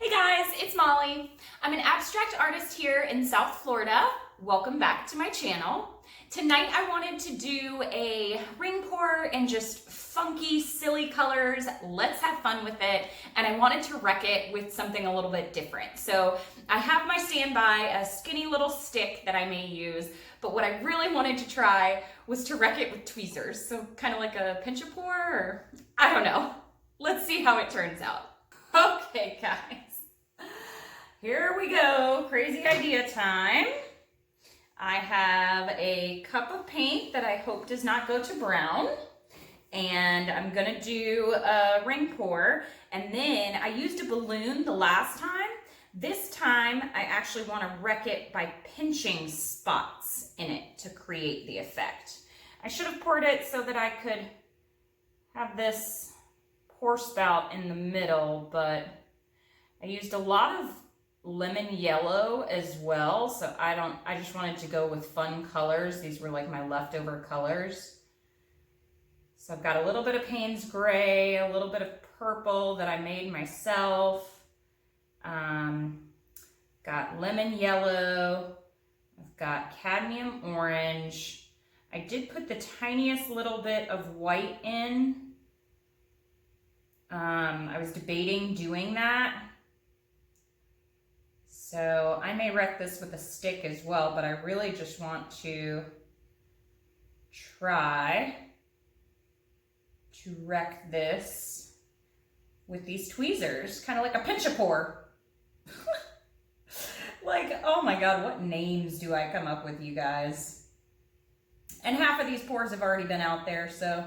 Hey guys, it's Molly. I'm an abstract artist here in South Florida. Welcome back to my channel. Tonight I wanted to do a ring pour in just funky, silly colors. Let's have fun with it. And I wanted to wreck it with something a little bit different. So I have my standby, a skinny little stick that I may use, but what I really wanted to try was to wreck it with tweezers. So kind of like a pinch a pour, or I don't know. Let's see how it turns out. Okay, guys, here we go. Crazy idea time. I have a cup of paint that I hope does not go to brown, and I'm gonna do a ring pour. And then I used a balloon the last time. This time I actually want to wreck it by pinching spots in it to create the effect. I should have poured it so that I could have this pour spout in the middle, but I used a lot of lemon yellow as well, so I just wanted to go with fun colors. These were like my leftover colors. So I've got a little bit of Payne's gray, a little bit of purple that I made myself. Got lemon yellow. I've got cadmium orange. I did put the tiniest little bit of white in. I was debating doing that. So I may wreck this with a stick as well, but I really just want to try to wreck this with these tweezers, kind of like a pinch a pour. Like, oh my God, what names do I come up with, you guys? And half of these pours have already been out there, so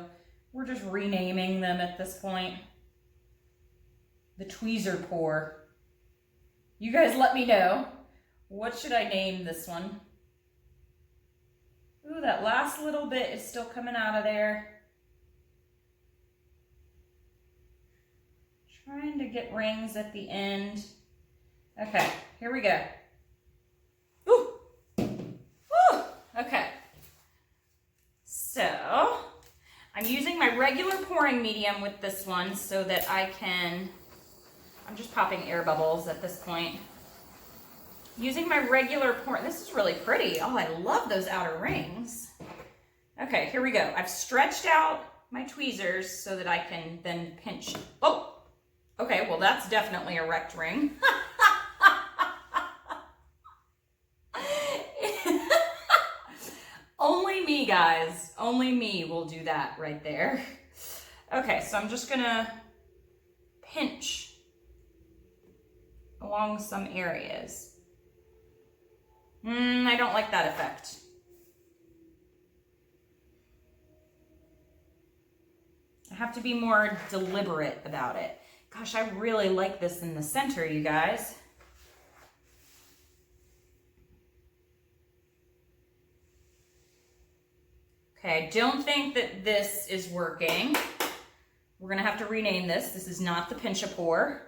we're just renaming them at this point. The tweezer pour. You guys let me know. What should I name this one? Ooh, that last little bit is still coming out of there. Trying to get rings at the end. Okay, here we go. Ooh. Ooh. Okay. So, I'm using my regular pouring medium with this one so that I can, I'm just popping air bubbles at this point. Using my regular pour, this is really pretty. Oh, I love those outer rings. Okay, here we go. I've stretched out my tweezers so that I can then pinch. Oh, okay, well that's definitely a wrecked ring. Only me, guys. Only me will do that right there. Okay, so I'm just gonna pinch along some areas. I don't like that effect. I have to be more deliberate about it. Gosh, I really like this in the center, you guys. Okay, I don't think that this is working. We're gonna have to rename this. This is not the pinch a pour.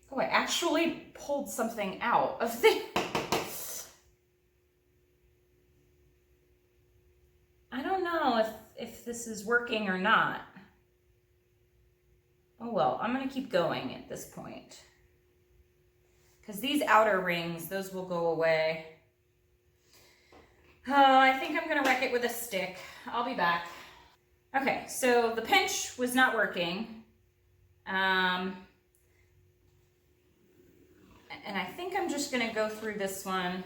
Oh, I actually pulled something out of the... I don't know if this is working or not. Oh well, I'm gonna keep going at this point. Because these outer rings, those will go away. Oh, I think I'm gonna wreck it with a stick. I'll be back. Okay, so the pinch was not working. And I think I'm just gonna go through this one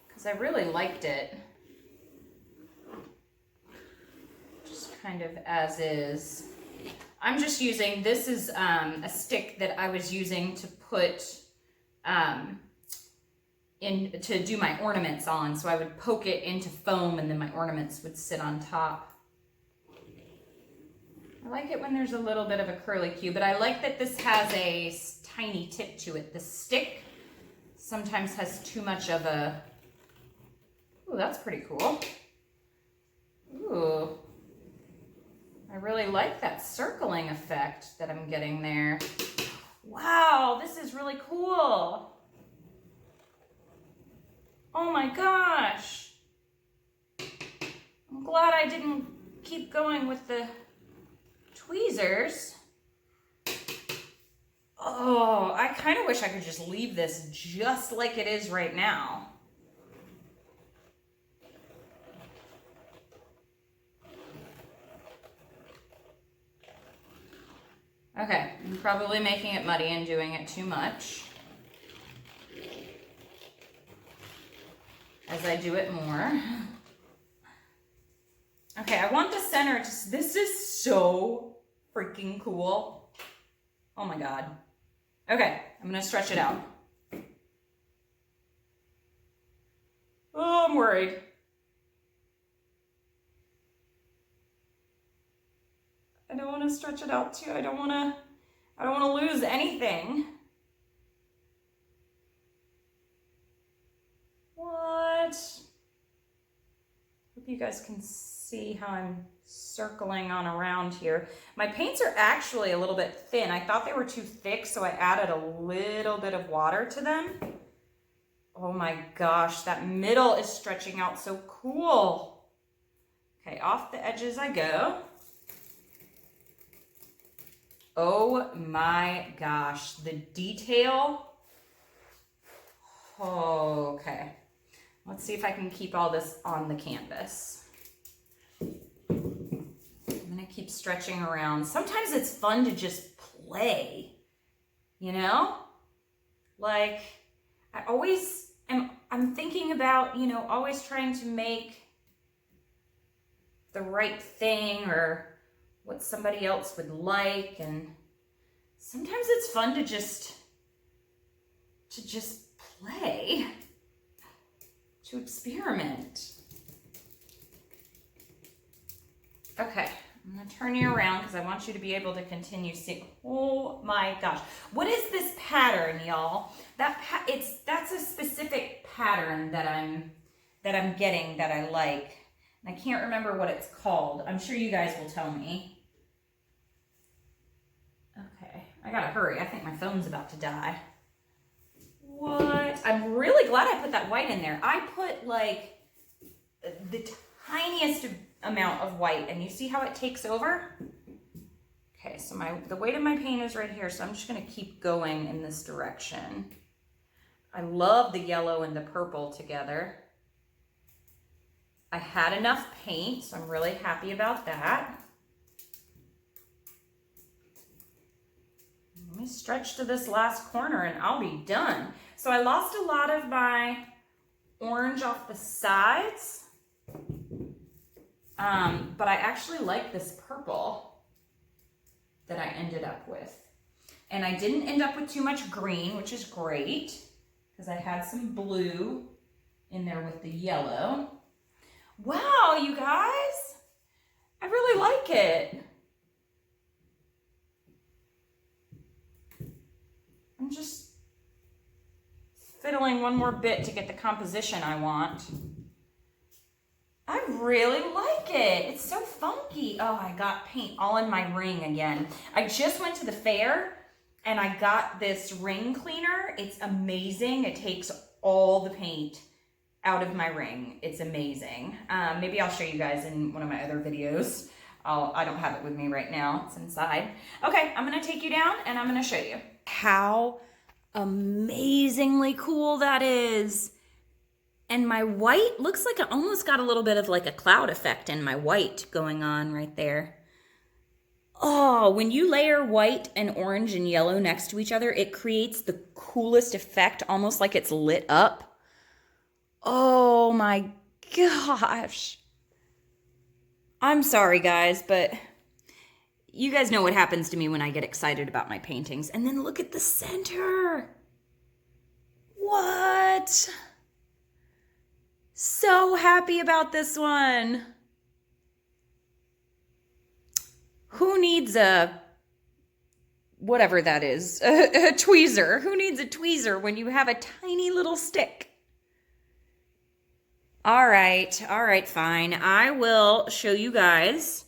because I really liked it. Just kind of as is. I'm just using, this is a stick that I was using to put to do my ornaments on. So I would poke it into foam and then my ornaments would sit on top. I like it when there's a little bit of a curlicue, but I like that this has a tiny tip to it. The stick sometimes has too much of a, ooh, that's pretty cool. Ooh, I really like that circling effect that I'm getting there. Wow, this is really cool. Oh my gosh. I'm glad I didn't keep going with the tweezers. Oh, I kind of wish I could just leave this just like it is right now. Okay, I'm probably making it muddy and doing it too much. As I do it more. Okay, I want the center to, this is so freaking cool. Oh my God. Okay, I'm gonna stretch it out. Oh, I'm worried. I don't want to stretch it out too. I don't want to lose anything. What? Hope you guys can see how I'm circling on around here. My paints are actually a little bit thin. I thought they were too thick, so I added a little bit of water to them. Oh my gosh, that middle is stretching out so cool. Okay, off the edges I go. Oh my gosh, the detail. Oh, okay. Let's see if I can keep all this on the canvas. I'm gonna keep stretching around. Sometimes it's fun to just play, you know? Like, I'm thinking about, you know, always trying to make the right thing or what somebody else would like, and sometimes it's fun to just play, to experiment. Okay, I'm gonna turn you around because I want you to be able to continue seeing. Oh my gosh, what is this pattern, y'all? That's a specific pattern that I'm getting that I like. I can't remember what it's called. I'm sure you guys will tell me. Okay, I gotta hurry. I think my phone's about to die. What? I'm really glad I put that white in there. I put like the tiniest amount of white, and you see how it takes over? Okay, so the weight of my paint is right here, so I'm just gonna keep going in this direction. I love the yellow and the purple together. I had enough paint, so I'm really happy about that. Let me stretch to this last corner and I'll be done. So I lost a lot of my orange off the sides, but I actually like this purple that I ended up with. And I didn't end up with too much green, which is great, because I had some blue in there with the yellow. Wow, you guys, I really like it. I'm just fiddling one more bit to get the composition I want. I really like it. It's so funky. Oh, I got paint all in my ring again. I just went to the fair and I got this ring cleaner. It's amazing. It takes all the paint out of my ring. It's amazing. Maybe I'll show you guys in one of my other videos. I don't have it with me right now. It's inside. Okay, I'm gonna take you down and I'm gonna show you how amazingly cool that is. And my white looks like I almost got a little bit of like a cloud effect in my white going on right there. Oh, when you layer white and orange and yellow next to each other, it creates the coolest effect, almost like it's lit up. Oh my gosh. I'm sorry, guys, but you guys know what happens to me when I get excited about my paintings. And then look at the center. What? So happy about this one. Who needs a, whatever that is, a tweezer? Who needs a tweezer when you have a tiny little stick? All right, fine. I will show you guys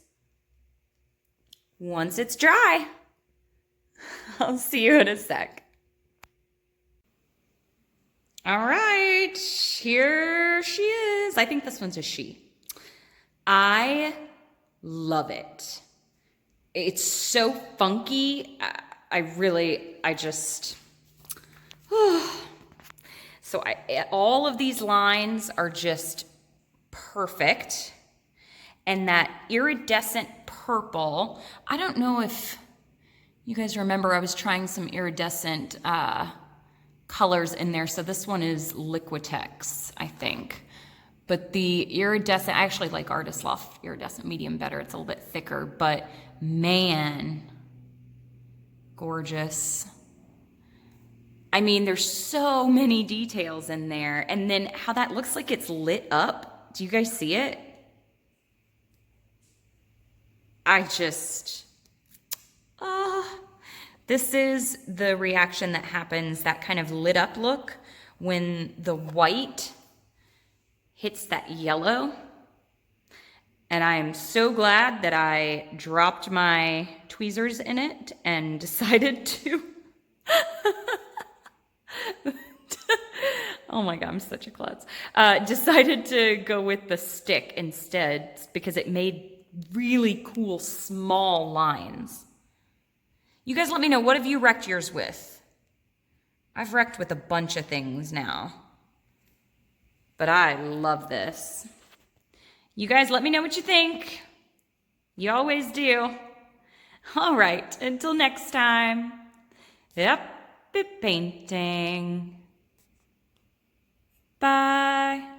once it's dry. I'll see you in a sec. All right, here she is. I think this one's a she. I love it. It's so funky. I just, so all of these lines are just perfect. And that iridescent purple, I don't know if you guys remember, I was trying some iridescent colors in there. So this one is Liquitex, I think. But the iridescent, I actually like Artist Loft iridescent medium better. It's a little bit thicker, but man, gorgeous. I mean, there's so many details in there. And then how that looks like it's lit up. Do you guys see it? This is the reaction that happens, that kind of lit up look when the white hits that yellow. And I am so glad that I dropped my tweezers in it and decided to, oh my God, I'm such a klutz. Decided to go with the stick instead because it made really cool small lines. You guys let me know, what have you wrecked yours with? I've wrecked with a bunch of things now, but I love this. You guys let me know what you think. You always do. All right, until next time. Happy painting. Bye.